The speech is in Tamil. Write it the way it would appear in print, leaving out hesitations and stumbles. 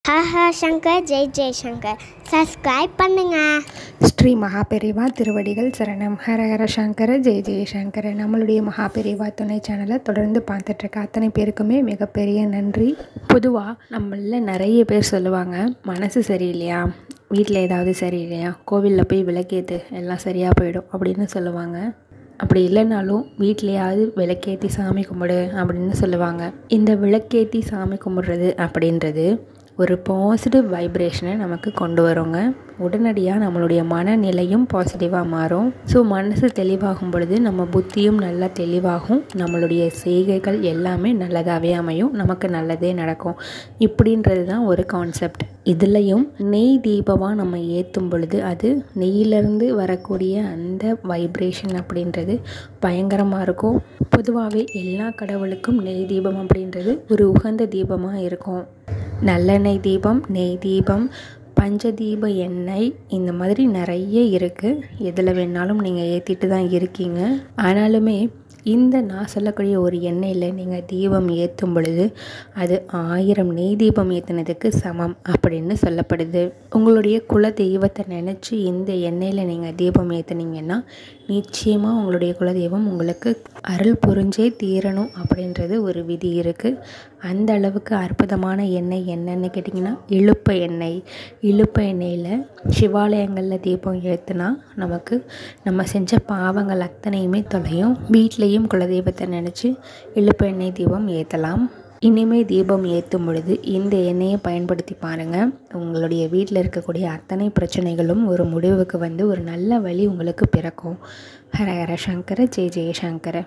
ஹஹ சங்கர் ஜெய் ஜெய்சங்கர் சப்ஸ்கிரைப் பண்ணுங்க. ஸ்ரீ மகாபெரிவா திருவடிகள் சரணம். ஹரஹர சங்கர ஜெய் ஜெய்சங்கர. நம்மளுடைய மகாபெரிவா துணை சேனலை தொடர்ந்து பார்த்துட்ருக்க அத்தனை பேருக்குமே மிகப்பெரிய நன்றி. பொதுவாக நம்மள நிறைய பேர் சொல்லுவாங்க, மனசு சரியில்லையா, வீட்டில் ஏதாவது சரியில்லையா, கோவிலில் போய் விளக்கேற்று எல்லாம் சரியாக போயிடும் அப்படின்னு சொல்லுவாங்க. அப்படி இல்லைனாலும் வீட்லையாவது விளக்கேற்றி சாமி கும்பிடு அப்படின்னு சொல்லுவாங்க. இந்த விளக்கேற்றி சாமி கும்பிட்றது அப்படின்றது ஒரு பாசிட்டிவ் வைப்ரேஷனை நமக்கு கொண்டு வருங்க. உடனடியாக நம்மளுடைய மனநிலையும் பாசிட்டிவாக மாறும். ஸோ மனசு தெளிவாகும் பொழுது நம்ம புத்தியும் நல்லா தெளிவாகும், நம்மளுடைய செய்கைகள் எல்லாமே நல்லதாகவே அமையும், நமக்கு நல்லதே நடக்கும். இப்படின்றது தான் ஒரு கான்செப்ட். இதுலேயும் நெய் தீபமாக நம்ம ஏற்றும் பொழுது அது நெய்யிலேருந்து வரக்கூடிய அந்த வைப்ரேஷன் அப்படின்றது பயங்கரமாக இருக்கும். பொதுவாகவே எல்லா கடவுளுக்கும் நெய் தீபம் அப்படின்றது ஒரு உகந்த தீபமாக இருக்கும். நல்லெண்ணெய் தீபம், நெய் தீபம், பஞ்சதீப எண்ணெய், இந்த மாதிரி நிறைய இருக்குது. எதில் வேணாலும் நீங்கள் ஏற்றிட்டு தான் இருக்கீங்க. ஆனாலுமே இந்த நான் சொல்லக்கூடிய ஒரு எண்ணெயில் நீங்கள் தீபம் ஏற்றும் பொழுது அது 1000 நெய் தீபம் ஏற்றினதுக்கு சமம் அப்படின்னு சொல்லப்படுது. உங்களுடைய குல தெய்வத்தை நினச்சி இந்த எண்ணெயில் நீங்கள் தீபம் ஏற்றுனீங்கன்னா நிச்சயமாக உங்களுடைய குலதெய்வம் உங்களுக்கு அருள் புரிஞ்சே தீரணும் அப்படின்றது ஒரு விதி இருக்குது. அந்த அளவுக்கு அற்புதமான எண்ணெய் என்னென்னு கேட்டிங்கன்னா இலுப்ப எண்ணெய். இலுப்ப எண்ணெயில் சிவாலயங்களில் தீபம் ஏற்றுனா நமக்கு நம்ம செஞ்ச பாவங்கள் அத்தனையுமே தொலையும். வீட்லேயும் குலதெய்வத்தை நினச்சி இலுப்ப எண்ணெய் தீபம் ஏற்றலாம். இனிமேல் தீபம் ஏற்றும் பொழுது இந்த எண்ணெயை பயன்படுத்தி பாருங்கள். உங்களுடைய வீட்டில் இருக்கக்கூடிய அத்தனை பிரச்சனைகளும் ஒரு முடிவுக்கு வந்து ஒரு நல்ல வழி உங்களுக்கு பிறக்கும். ஹர ஹர சங்கர ஜெய ஜெயசங்கர.